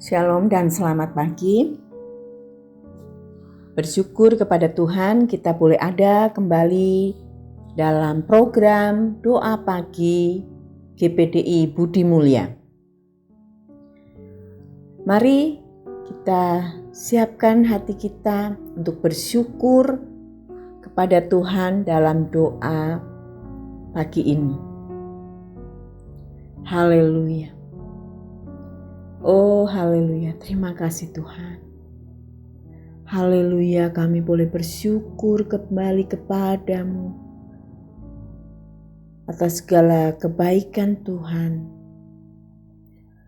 Shalom dan selamat pagi. Bersyukur kepada Tuhan kita boleh ada kembali dalam program Doa Pagi GPDI Budi Mulya. Mari kita siapkan hati kita untuk bersyukur kepada Tuhan dalam doa pagi ini. Haleluya. Oh haleluya, terima kasih Tuhan. Haleluya, kami boleh bersyukur kembali kepadamu atas segala kebaikan Tuhan,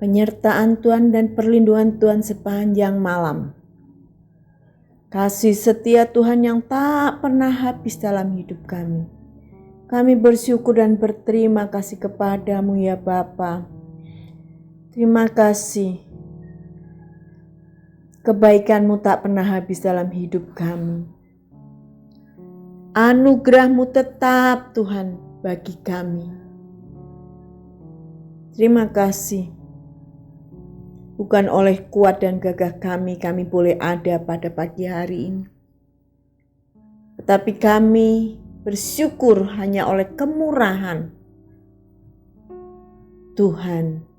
penyertaan Tuhan dan perlindungan Tuhan sepanjang malam. Kasih setia Tuhan yang tak pernah habis dalam hidup kami. Kami bersyukur dan berterima kasih kepadamu ya Bapa. Terima kasih. Kebaikan-Mu tak pernah habis dalam hidup kami. Anugerah-Mu tetap Tuhan bagi kami. Terima kasih. Bukan oleh kuat dan gagah kami boleh ada pada pagi hari ini. Tetapi kami bersyukur hanya oleh kemurahan Tuhan.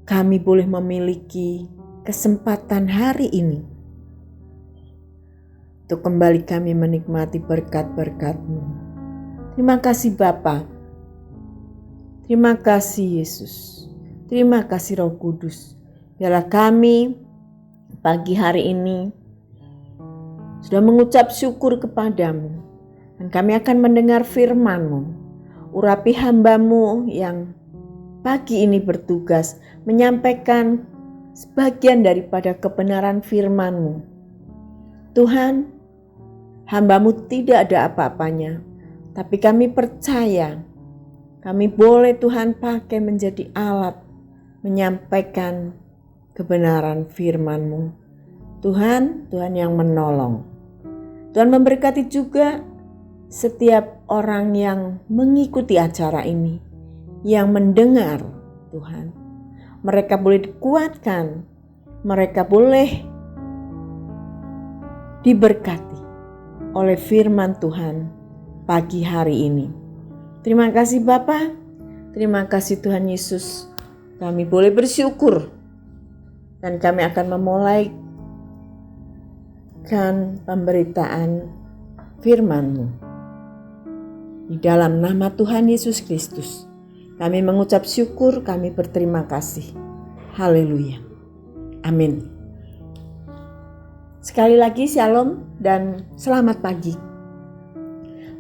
Kami boleh memiliki kesempatan hari ini untuk kembali kami menikmati berkat-berkat-Mu. Terima kasih Bapa. Terima kasih Yesus. Terima kasih Roh Kudus. Biarlah kami pagi hari ini sudah mengucap syukur kepadamu. Dan kami akan mendengar firman-Mu. Urapi hamba-Mu yang pagi ini bertugas menyampaikan sebagian daripada kebenaran firman-Mu. Tuhan, hamba-Mu tidak ada apa-apanya, tapi kami percaya kami boleh Tuhan pakai menjadi alat menyampaikan kebenaran firman-Mu. Tuhan yang menolong. Tuhan memberkati juga setiap orang yang mengikuti acara ini, yang mendengar Tuhan. Mereka boleh dikuatkan, mereka boleh diberkati oleh firman Tuhan pagi hari ini. Terima kasih Bapa, terima kasih Tuhan Yesus. Kami boleh bersyukur dan kami akan memulai pemberitaan firman-Mu. Di dalam nama Tuhan Yesus Kristus, kami mengucap syukur, kami berterima kasih. Haleluya. Amin. Sekali lagi shalom dan selamat pagi.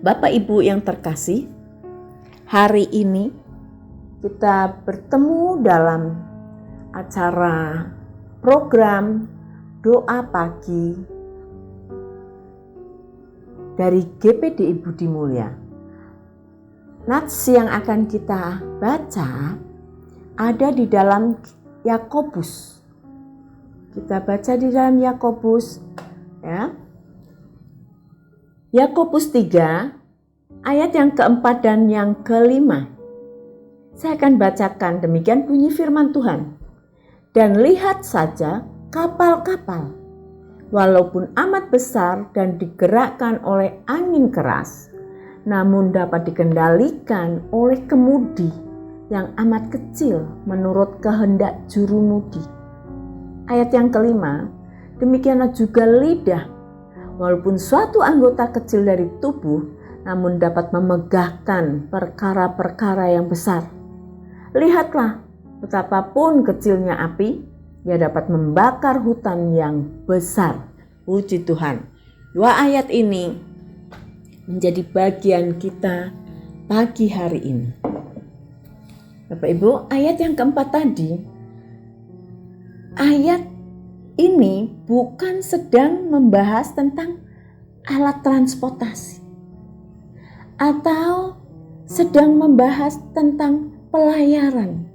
Bapak Ibu yang terkasih, hari ini kita bertemu dalam acara program Doa Pagi dari GPDI Budi Mulya. Nats yang akan kita baca ada di dalam Yakobus. Kita baca di dalam Yakobus ya. Yakobus 3 ayat yang keempat dan yang kelima. Saya akan bacakan, demikian bunyi firman Tuhan. Dan lihat saja kapal-kapal, walaupun amat besar dan digerakkan oleh angin keras, namun dapat dikendalikan oleh kemudi yang amat kecil menurut kehendak jurumudi. Ayat yang kelima, demikianlah juga lidah, walaupun suatu anggota kecil dari tubuh, namun dapat memegahkan perkara-perkara yang besar. Lihatlah, betapapun kecilnya api, ia dapat membakar hutan yang besar. Puji Tuhan. Dua ayat ini menjadi bagian kita pagi hari ini. Bapak Ibu, ayat yang keempat tadi, ayat ini bukan sedang membahas tentang alat transportasi atau sedang membahas tentang pelayaran.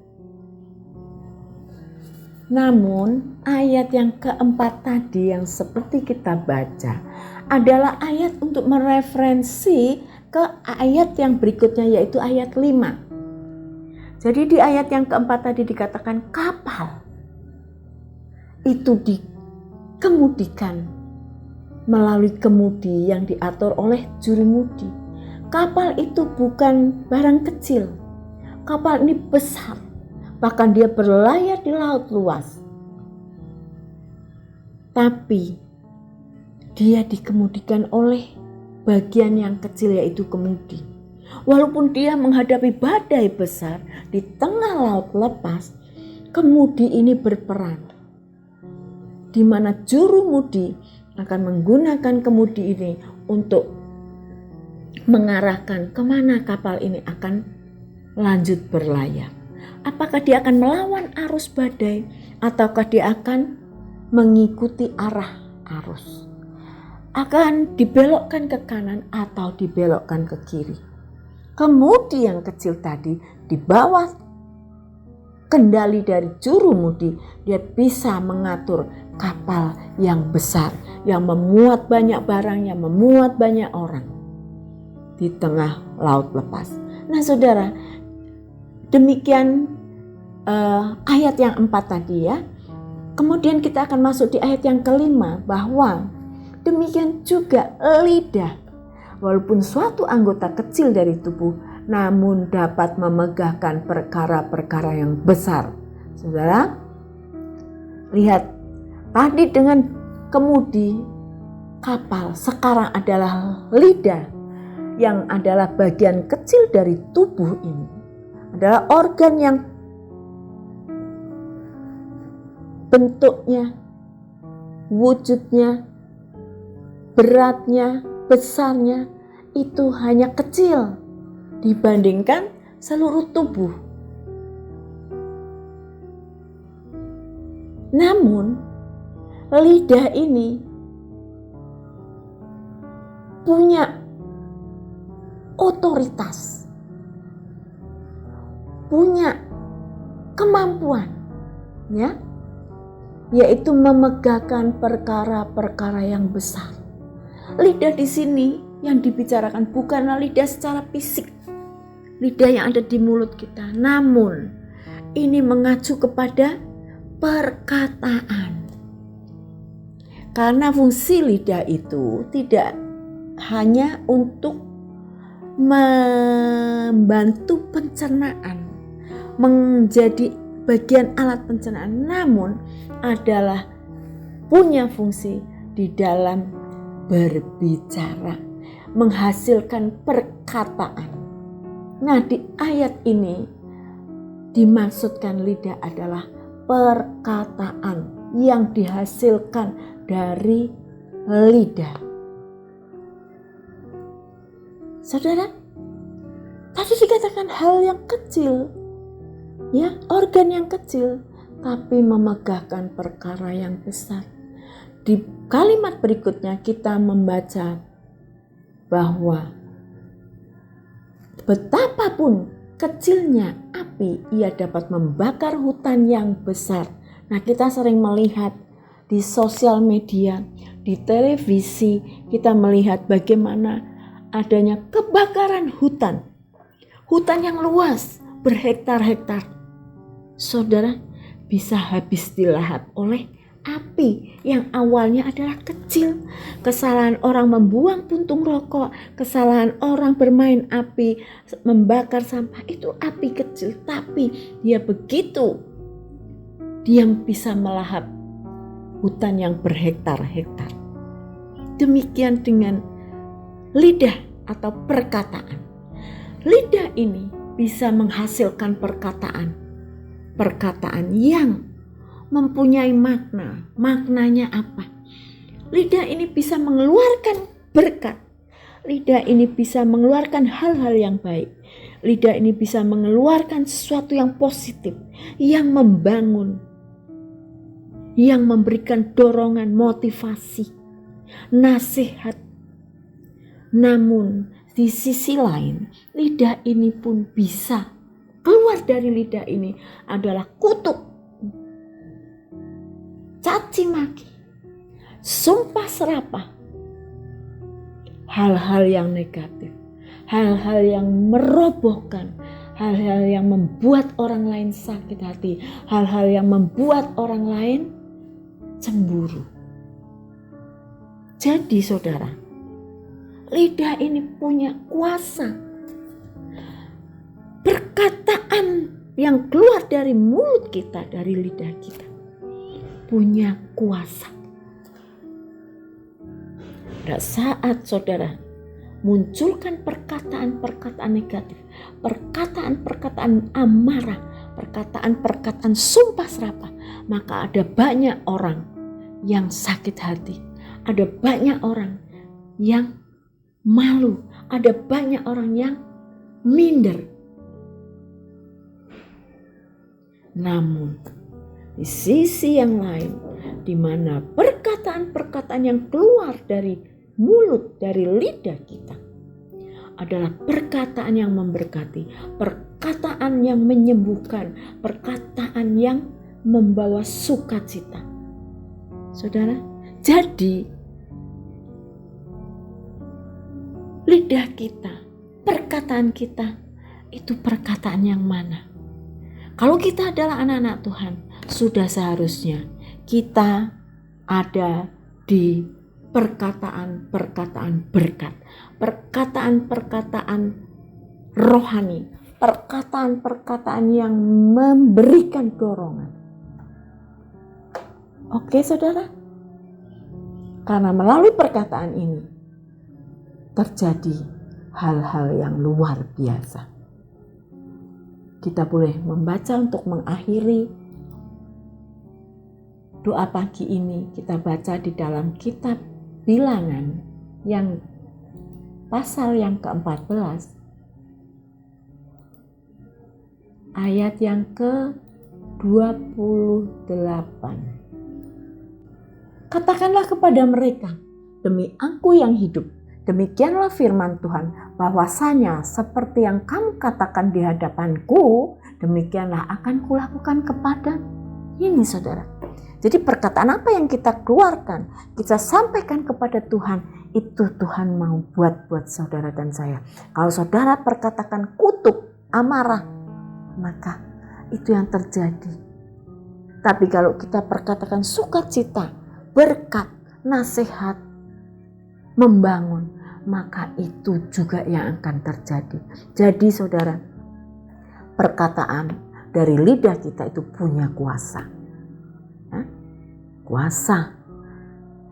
Namun ayat yang keempat tadi yang seperti kita baca adalah ayat untuk mereferensi ke ayat yang berikutnya, yaitu ayat 5. Jadi di ayat yang keempat tadi dikatakan kapal. itu dikemudikan melalui kemudi yang diatur oleh jurumudi. Kapal itu bukan barang kecil. Kapal ini besar. Bahkan dia berlayar di laut luas. Tapi dia dikemudikan oleh bagian yang kecil, yaitu kemudi. Walaupun dia menghadapi badai besar di tengah laut lepas, kemudi ini berperan. Di mana jurumudi akan menggunakan kemudi ini untuk mengarahkan kemana kapal ini akan lanjut berlayar. Apakah dia akan melawan arus badai ataukah dia akan mengikuti arah arus? Akan dibelokkan ke kanan atau dibelokkan ke kiri? Kemudi yang kecil tadi di bawah kendali dari jurumudi, dia bisa mengatur kapal yang besar, yang memuat banyak barang, yang memuat banyak orang di tengah laut lepas. Nah saudara, demikian ayat yang 4 tadi ya. Kemudian kita akan masuk di ayat yang kelima, bahwa demikian juga lidah, walaupun suatu anggota kecil dari tubuh, namun dapat memegahkan perkara-perkara yang besar. Saudara, lihat tadi dengan kemudi kapal, sekarang adalah lidah yang adalah bagian kecil dari tubuh ini. Adalah organ yang bentuknya, wujudnya, beratnya, besarnya itu hanya kecil dibandingkan seluruh tubuh. Namun lidah ini punya otoritas, punya kemampuan, ya, yaitu memegahkan perkara-perkara yang besar. Lidah di sini yang dibicarakan bukanlah lidah secara fisik, lidah yang ada di mulut kita, namun ini mengacu kepada perkataan. Karena fungsi lidah itu tidak hanya untuk membantu pencernaan, menjadi bagian alat pencernaan, namun adalah punya fungsi di dalam berbicara, menghasilkan perkataan. Nah, di ayat ini dimaksudkan lidah adalah perkataan yang dihasilkan dari lidah. Saudara, tadi dikatakan hal yang kecil, ya, organ yang kecil, tapi memegahkan perkara yang besar. Di kalimat berikutnya kita membaca bahwa betapapun kecilnya api, ia dapat membakar hutan yang besar. Nah, kita sering melihat di sosial media, di televisi, kita melihat bagaimana adanya kebakaran hutan. Hutan yang luas, berhektar-hektar. Saudara, bisa habis dilahap oleh api yang awalnya adalah kecil. Kesalahan orang membuang puntung rokok, kesalahan orang bermain api, membakar sampah, itu api kecil. Tapi dia begitu, dia bisa melahap hutan yang berhektar-hektar. Demikian dengan lidah atau perkataan. Lidah ini bisa menghasilkan perkataan yang mempunyai makna. Maknanya apa? Lidah ini bisa mengeluarkan berkat. Lidah ini bisa mengeluarkan hal-hal yang baik. Lidah ini bisa mengeluarkan sesuatu yang positif, yang membangun, yang memberikan dorongan, motivasi, nasihat. Namun di sisi lain, lidah ini pun bisa keluar dari lidah ini adalah kutuk, caci maki, sumpah serapah, hal-hal yang negatif, hal-hal yang merobohkan, hal-hal yang membuat orang lain sakit hati, hal-hal yang membuat orang lain cemburu. Jadi saudara, lidah ini punya kuasa. Perkataan yang keluar dari mulut kita, dari lidah kita, punya kuasa. Pada saat saudara munculkan perkataan-perkataan negatif, perkataan-perkataan amarah, perkataan-perkataan sumpah serapah, maka ada banyak orang yang sakit hati, ada banyak orang yang malu, ada banyak orang yang minder. Namun di sisi yang lain, di mana perkataan-perkataan yang keluar dari mulut, dari lidah kita adalah perkataan yang memberkati, perkataan yang menyembuhkan, perkataan yang membawa sukacita. Saudara, jadi lidah kita, perkataan kita, itu perkataan yang mana? Kalau kita adalah anak-anak Tuhan, sudah seharusnya kita ada di perkataan-perkataan berkat, perkataan-perkataan rohani, perkataan-perkataan yang memberikan dorongan. Oke saudara? Karena melalui perkataan ini terjadi hal-hal yang luar biasa. Kita boleh membaca untuk mengakhiri doa pagi ini. Kita baca di dalam kitab Bilangan yang pasal yang ke-14 ayat yang ke-28. Katakanlah kepada mereka, demi Aku yang hidup, demikianlah firman Tuhan, bahwasanya seperti yang kamu katakan di hadapanku, demikianlah akan kulakukan kepada ini saudara. Jadi perkataan apa yang kita keluarkan, kita sampaikan kepada Tuhan, itu Tuhan mau buat saudara dan saya. Kalau saudara perkatakan kutuk, amarah, maka itu yang terjadi. Tapi kalau kita perkatakan sukacita, berkat, nasihat, membangun, maka itu juga yang akan terjadi. Jadi saudara, perkataan dari lidah kita itu punya kuasa. Kuasa,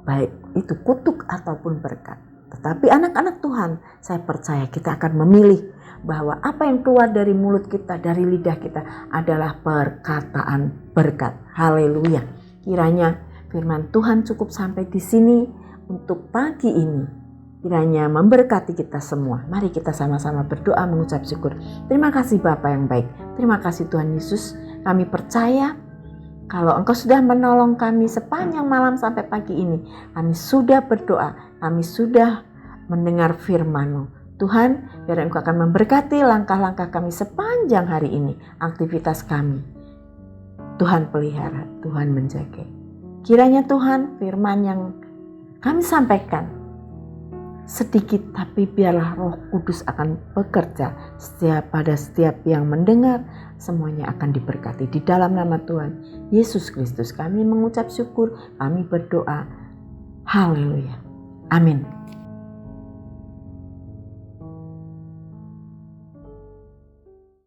baik itu kutuk ataupun berkat. Tetapi anak-anak Tuhan, saya percaya kita akan memilih bahwa apa yang keluar dari mulut kita, dari lidah kita adalah perkataan berkat. Haleluya. Kiranya firman Tuhan cukup sampai di sini untuk pagi ini. Kiranya memberkati kita semua. Mari kita sama-sama berdoa mengucap syukur. Terima kasih Bapa yang baik. Terima kasih Tuhan Yesus. Kami percaya kalau Engkau sudah menolong kami sepanjang malam sampai pagi ini. Kami sudah berdoa. Kami sudah mendengar firman-Mu. Tuhan, biar Engkau akan memberkati langkah-langkah kami sepanjang hari ini. Aktivitas kami. Tuhan pelihara, Tuhan menjaga. Kiranya Tuhan firman yang kami sampaikan sedikit, tapi biarlah Roh Kudus akan bekerja pada setiap yang mendengar, semuanya akan diberkati. Di dalam nama Tuhan Yesus Kristus kami mengucap syukur, kami berdoa. Haleluya. Amin.